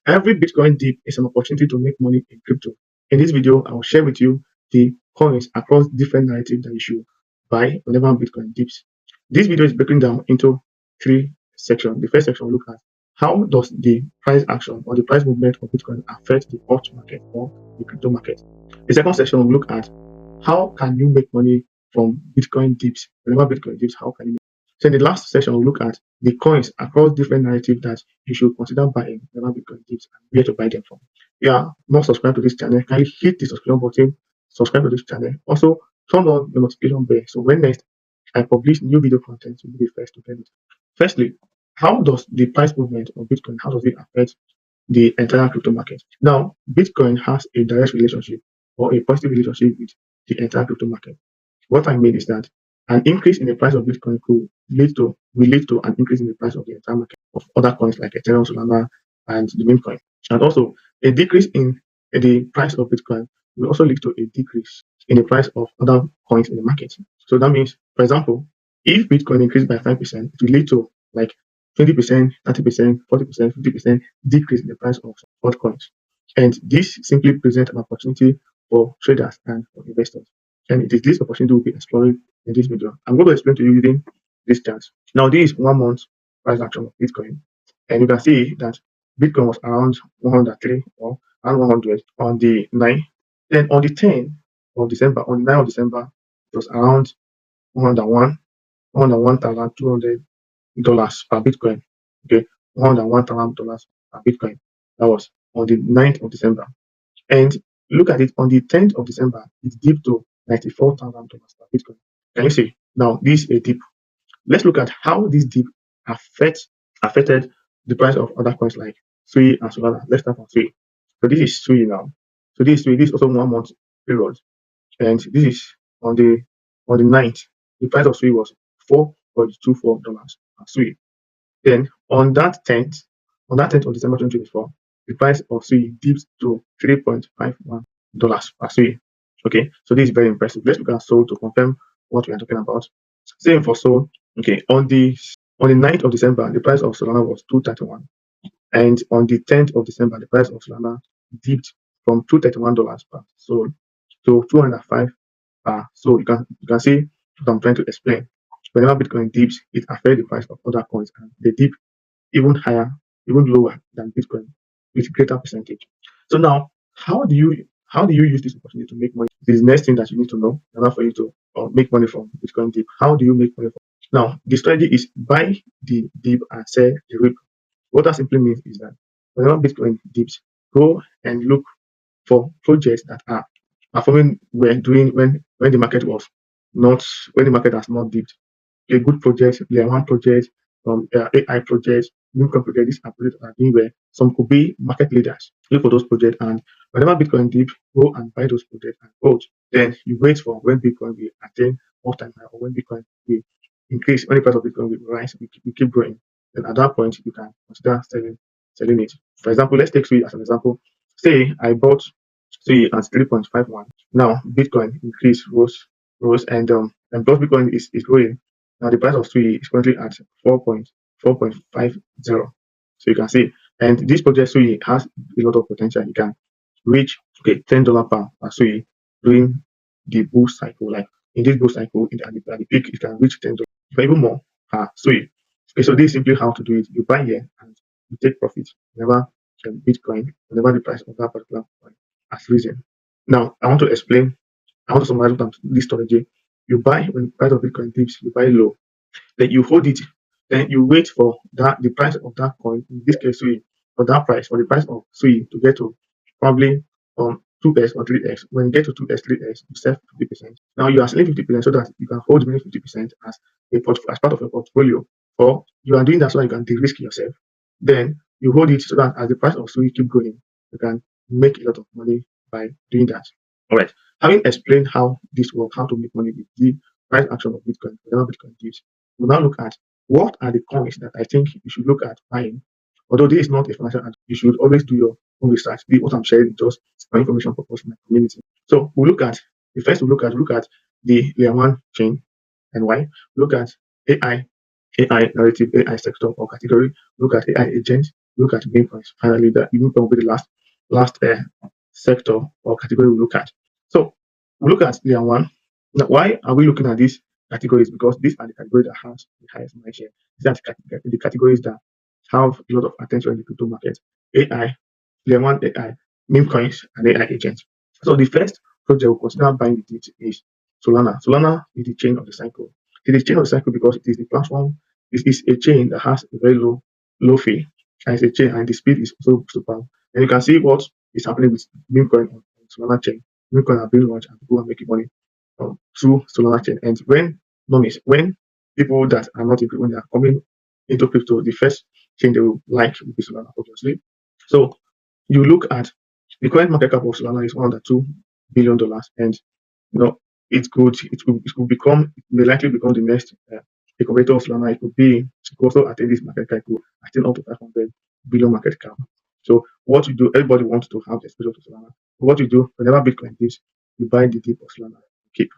Every Bitcoin dip is an opportunity to make money in crypto. In this video, I will share with you the coins across different narratives that you should buy whenever Bitcoin dips. This video is breaking down into three sections. The first section will look at how does the price action or the price movement of Bitcoin affect the alt market or the crypto market. The second section will look at how can you make money from Bitcoin dips. Whenever Bitcoin dips, how can you make? So in the last section, we'll look at the coins across different narratives that you should consider buying whenever Bitcoin dips and where to buy them from. If you are not subscribed to this channel, kindly hit the subscribe button, subscribe to this channel. Also, turn on the notification bell so when next I publish new video content, you'll be the first to get it. Firstly, how does the price movement of Bitcoin, how does it affect the entire crypto market? Now, Bitcoin has a direct relationship or a positive relationship with the entire crypto market. What I mean is that an increase in the price of Bitcoin will lead to an increase in the price of the entire market of other coins like Ethereum, Solana, and the meme coin. And also, a decrease in the price of Bitcoin will also lead to a decrease in the price of other coins in the market. So that means, for example, if Bitcoin increased by 5%, it will lead to like 20%, 30%, 40%, 50% decrease in the price of altcoins. And this simply presents an opportunity for traders and for investors. And it is this opportunity we'll be exploring in this video. I'm going to explain to you using this chart. Now, this is 1 month price action of Bitcoin. And you can see that Bitcoin was around 103 or around 100 on the 9th. Then on the 10th of December, on the 9th of December, it was around 101,200 dollars per Bitcoin. Okay, $101,000 per Bitcoin. That was on the 9th of December. And look at it, on the 10th of December, it dipped to $94,000 per Bitcoin. Can you see? Now, this is a dip. Let's look at how this dip affected the price of other coins like Sui and Solana. Let's start from Sui. So this is Sui now. So this is Sui. This is also 1 month period. And this is on the 9th. The price of Sui was $4.24 per Sui. Then on that 10th of December 2024, the price of Sui dipped to $3.51 per Sui. Okay, so this is very impressive. Let's look at Sol to confirm what we are talking about. Same for Sol. Okay, on the 9th of December, the price of Solana was $231. And on the 10th of December, the price of Solana dipped from $231 per Sol to $205 per Sol. You can see what I'm trying to explain. Whenever Bitcoin dips, it affects the price of other coins, and they dip even higher, even lower than Bitcoin with greater percentage. So now, how do you use this opportunity to make money? This is the next thing that you need to know in order for you to make money from Bitcoin dip. How do you make money from? Now, the strategy is buy the dip and sell the rip. What that simply means is that whenever Bitcoin dips, go and look for projects that are performing well when the market was not, when the market has not dipped. A good project, layer 1 project, AI projects, new projects, these are projects that are doing well. Some could be market leaders. Look for those projects, and whenever Bitcoin dip, go and buy those projects and hold. Then you wait for when Bitcoin will attain all-time high, or when Bitcoin will increase, when the price of Bitcoin will rise, we keep growing. Then at that point, you can consider selling it. For example, let's take Sui as an example. Say I bought Sui at 3.51. Now Bitcoin increased, rose, and plus Bitcoin is growing. Now the price of Sui is currently at 4.50. So you can see, and this project Sui has a lot of potential. You can reach $10 per Sui during the bull cycle. Like in this bull cycle, at the peak, you can reach $10, even more per Sui. Okay, so this is simply how to do it. You buy here and you take profit whenever the price of that particular coin has risen. Now I want to summarize this strategy. You buy when the price of Bitcoin dips, you buy low, then you hold it, then you wait for the price of that coin, in this case Sui, for the price of Sui to get to probably 2x or 3x. When you get to 2x, 3x, you sell 50%. Now you are selling 50% so that you can hold the remaining 50% as part of your portfolio, or you are doing that so that you can de-risk yourself. Then you hold it so that as the price of Sui keep going, you can make a lot of money by doing that. All right. Having explained how this works, how to make money with the price action of Bitcoin, whenever Bitcoin dips, we'll now look at what are the coins that I think you should look at buying. Although this is not a financial advice, you should always do your own research. What I'm sharing is just for information purpose for my community. So we'll look at the layer 1 chain and why. Look at AI narrative, AI sector or category. Look at AI agent, look at meme coins. Finally, the meme coin will be the last sector or category we look at. So we look at layer one. Now, why are we looking at these categories? Because these are the categories that have the highest market share. These are the categories that have a lot of attention in the crypto market. AI, layer one AI, meme coins, and AI agents. So the first project we'll consider buying with it is Solana. Solana is the chain of the cycle. It is chain of the cycle because it is the platform. It is a chain that has a very low fee, and it's a chain, and the speed is also super. And you can see what is happening with meme coin on Solana chain. Meme coin are being launched, and people are making money through Solana chain. And when people that are not in crypto, when they are coming into crypto, the first chain they will like will be Solana, obviously. So you look at the current market cap of Solana is $102 billion, and it could become, it may likely become the next incubator of Solana. It could also attain this market cap, it could attain up to 500 billion market cap. So what you do, everybody wants to have exposure to Solana. What you do whenever Bitcoin dips, you buy the dip of Solana, keep.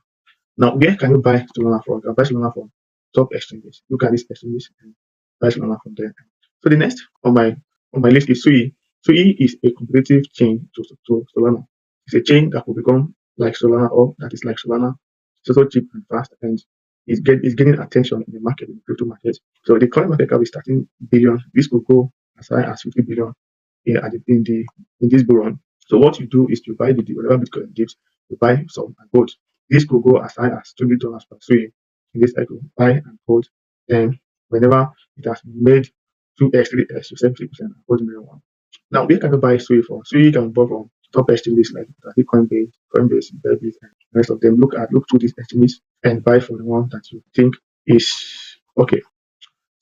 Now, where can you buy Solana from? You can buy Solana from top exchanges. Look at these exchanges and buy Solana from there. So the next on my list is Sui. Sui is a competitive chain to Solana. It's a chain that will become like Solana, or that is like Solana. It's also cheap and fast, and it's getting attention in the market, in the crypto market. So the current market cap is 13 billion. This could go as high as 50 billion in this bull run. So what you do is you buy the dip. Whenever Bitcoin dips, you buy some and hold. This could go as high as $20 per Sui in this cycle. Buy and hold. Then whenever it has made 2x, 3x to 70%, hold the main one. Now, where can you buy Sui from? Sui can buy from top exchanges like Coinbase, Bybit, and the rest of them. Look through these exchanges and buy from the one that you think is okay.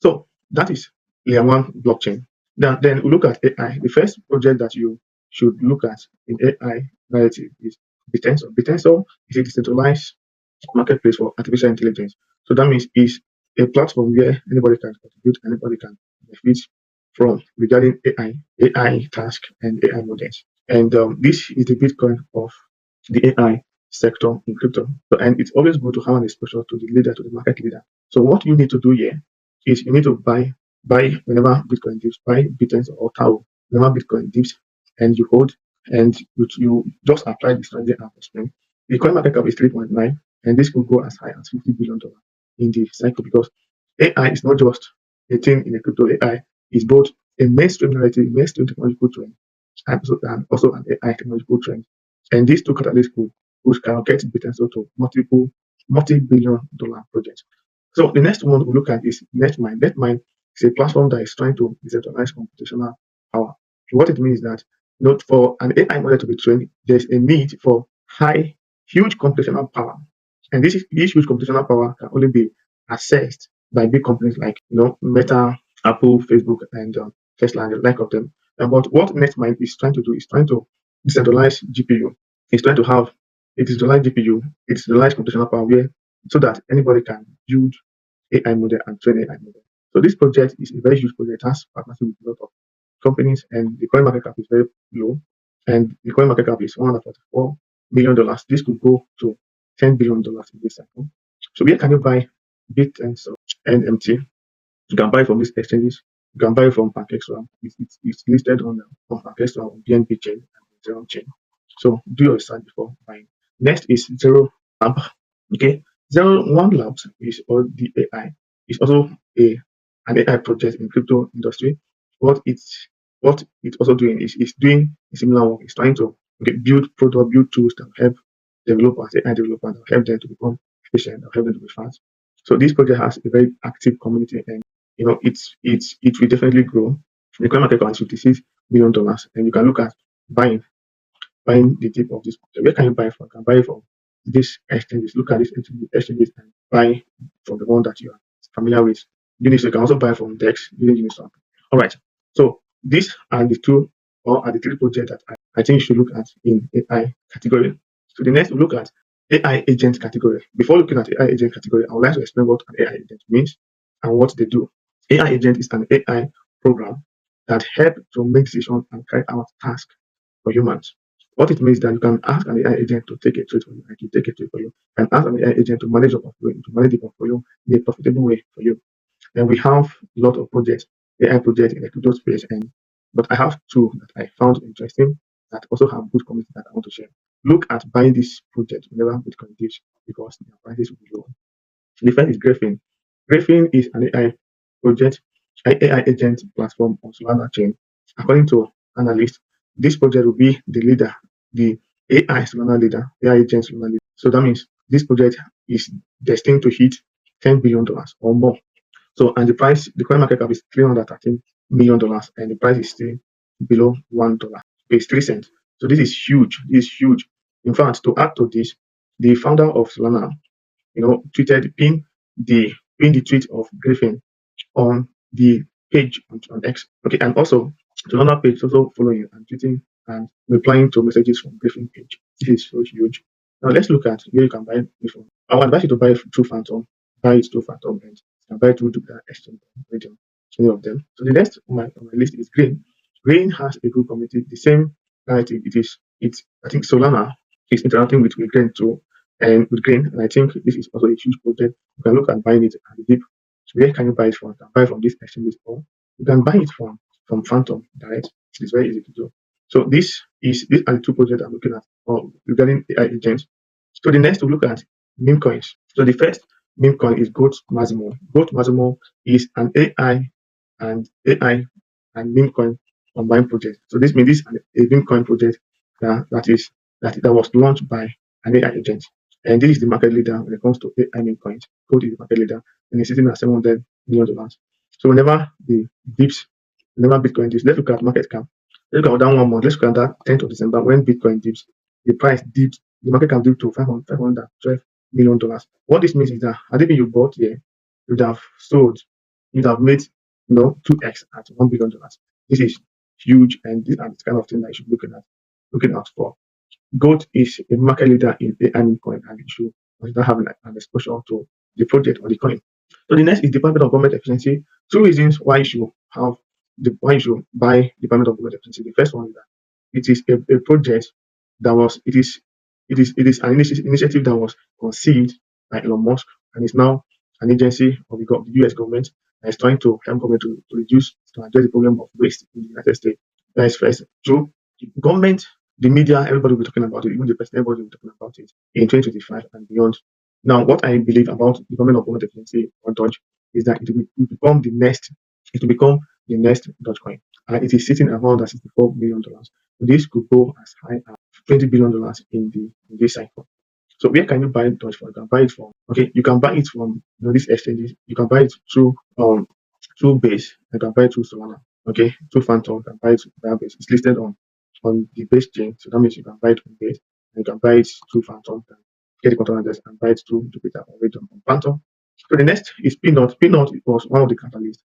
So that is layer one blockchain. Then we look at AI. The first project that you should look at in AI narrative is Bitensor. Bitensor is a decentralized marketplace for artificial intelligence. So that means it's a platform where anybody can contribute, anybody can benefit from regarding AI task, and AI models. And this is the Bitcoin of the AI sector in crypto. So, and it's always good to have an exposure to the leader, to the market leader. So what you need to do here is you need to buy whenever Bitcoin dips, buy Bitcoin or Tau whenever Bitcoin dips, and you hold, and you just apply the strategy and explain. The coin market cap is 3.9, and this could go as high as $50 billion in the cycle, because AI is not just a thing in a crypto. AI is both a mainstream narrative, mainstream technological trend, and also an AI technological trend. And these two catalysts could skyrocket potential to multi-billion dollar projects. So the next one we look at is NetMine. NetMine is a platform that is trying to decentralize computational power. What it means is that for an AI model to be trained, there's a need for huge computational power. And this huge computational power can only be accessed by big companies like Meta, Apple, Facebook, and Tesla, and the like of them. But what NetMine is trying to do is trying to decentralize GPU. It's trying to have a decentralized GPU, a decentralized computational power, so that anybody can build AI model and train AI model. So this project is a very huge project. It has partnership with a lot of companies, and the coin market cap is very low. And the coin market cap is $144 million. This could go to $10 billion in this cycle. So where can you buy Bit and NMT? You can buy from these exchanges. You can buy from PancakeSwap. It's listed on PancakeSwap, on BNB chain, and Zero chain. So do your research before buying. Next is Zero Lab. Okay, One Labs is all the AI. It's also an AI project in crypto industry. What it's also doing is doing a similar work. It's trying to build tools that help developers, AI developers, that help them to become efficient, that help them to be fast. So this project has a very active community, and it will definitely grow. The current market cap is $56 billion, and you can look at buying the tip of this project. Where can you buy from? You can buy from these exchanges. Look at these exchanges and buy from the one that you are familiar with. You can also buy from DEX using Uniswap. All right. So these are the three projects that I think you should look at in AI category. So the next we look at AI agent category. Before looking at AI agent category, I would like to explain what an AI agent means and what they do. AI agent is an AI program that helps to make decisions and carry out tasks for humans. What it means that you can ask an AI agent to take a trade for you, and to take a trade for you. You can ask an AI agent to manage your portfolio, the portfolio in a profitable way for you. And we have a lot of projects, AI projects in the crypto space, and but I have two that I found interesting that also have good community that I want to share. Look at buying this project whenever Bitcoin dips because their prices will be low. The first is Graphene. Graphene is an AI project, AI agent platform on Solana chain. According to analysts, this project will be the leader, the AI Solana leader, AI agent Solana leader. So that means this project is destined to hit $10 billion or more. So, and the price, the current market cap is $313 million, and the price is still below $1. It's 3 cents. So this is huge. This is huge. In fact, to add to this, the founder of Solana, tweeted pin the tweet of Griffin on the page on X. Okay, and also Solana page also following and tweeting and replying to messages from Griffin page. This is so huge. Now let's look at where you can buy this from. I would advise you to buy it through Phantom, buy it through Phantom, and you can buy it through Jupiter Exchange, Medium, any of them. So the next on my list is Green. Green has a good community. The same narrative. It's I think Solana is interacting with Green too, and with Green, and I think this is also a huge project. You can look at buying it at the deep. So where can you buy it from? You can buy from this exchange or you can buy it from Phantom direct. It's very easy to do. So these are the two projects I'm looking at regarding AI agents. So the next we look at meme coins. So the first meme coin is Goat Massimo. Goat Massimo is an AI and meme coin combined project. So this means this is a meme coin project that was launched by an AI agent. And this is the market leader when it comes to AI meme coins. Goat is the market leader and it's sitting at $700 million. So whenever Bitcoin dips, let's look at market cap. Let's look at that 1 month. Let's look at that 10th of December when Bitcoin dips. The price dipped, the market cap dipped to $512 million. What this means is that had it been you bought here, you'd have sold, you'd have made 2x at $1 billion. This is huge, and these are the kind of thing that you should be looking out for. Goat is a market leader in AI meme coin, and you should consider having an exposure to the project or the coin. So the next is Department of Government Efficiency. Two reasons why you should buy Department of Government Efficiency. The first one is that it is a project that was it is an initiative that was conceived by Elon Musk and is now an agency of the US government that is trying to help government to address the problem of waste in the United States. That is first. So government, the media, everybody will be talking about it, even the president, everybody will be talking about it in 2025 and beyond. Now, what I believe about the Department of Government Efficiency or Dodge is that it will become the next Dogecoin. And it is sitting around at $64 billion. This could go as high as $20 billion in this cycle. So where can you buy Doge from? You can buy it from you can buy it from these exchanges. You can buy it through Base. You can buy it through Solana. Through Phantom. You can buy it via Base. It's listed on the Base chain. So that means you can buy it on Base and you can buy it through Phantom. Get the control address and buy it through Jupiter or Medium on Phantom. So the next is Peanut. Peanut was one of the catalysts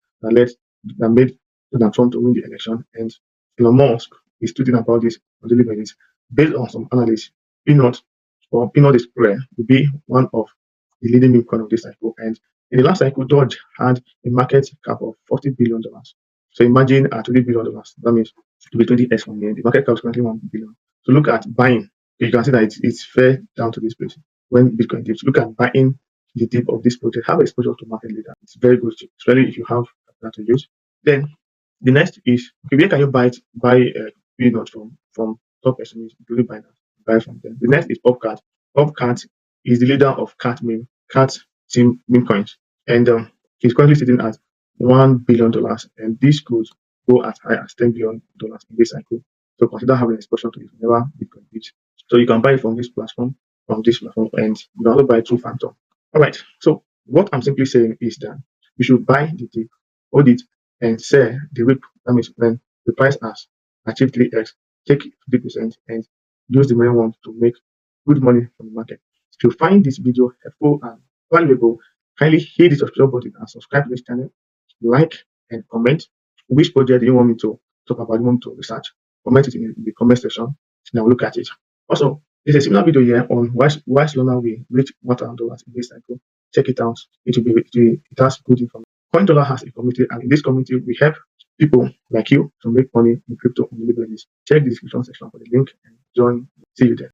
that made Donald Trump to win the election, and Elon Musk is tweeting about this on daily basis. Based on some analysis, Peanut Square will be one of the leading meme coin of this cycle. And in the last cycle, Doge had a market cap of $40 billion. So imagine at $20 billion, that means to be 20x from here. The market cap is currently $1 billion. So look at buying. You can see that it's fair down to this place. When Bitcoin dips, look at buying the dip of this project. Have exposure to market leader. It's very good, especially if you have that to use. Then the next is where can you buy Peanut from top exchanges, including Binance. Buy from them. The next is PopCat. PopCat is the leader of cat team meme coins, and he's currently sitting at $1 billion, and this could go as high as $10 billion in this cycle. So consider having exposure to it whenever Bitcoin dips. So you can buy it from this platform, and you can also buy it through Phantom. All right. So what I'm simply saying is that you should buy the dip, hold it, and sell the rip. That means when the price has achieved 3x, take 50% and use the main one to make good money from the market. If you find this video helpful and valuable, kindly hit the subscribe button and subscribe to this channel. Like and comment which project you want me to talk about, you want me to research. Comment it in the comment section and I'll look at it. Also, there's a similar video here on why Solana will reach $1,000 in this cycle. Check it out. It has good information. CoinDollar has a community, and in this community, we help people like you to make money in crypto on daily basis. Check the description section for the link and join. See you there.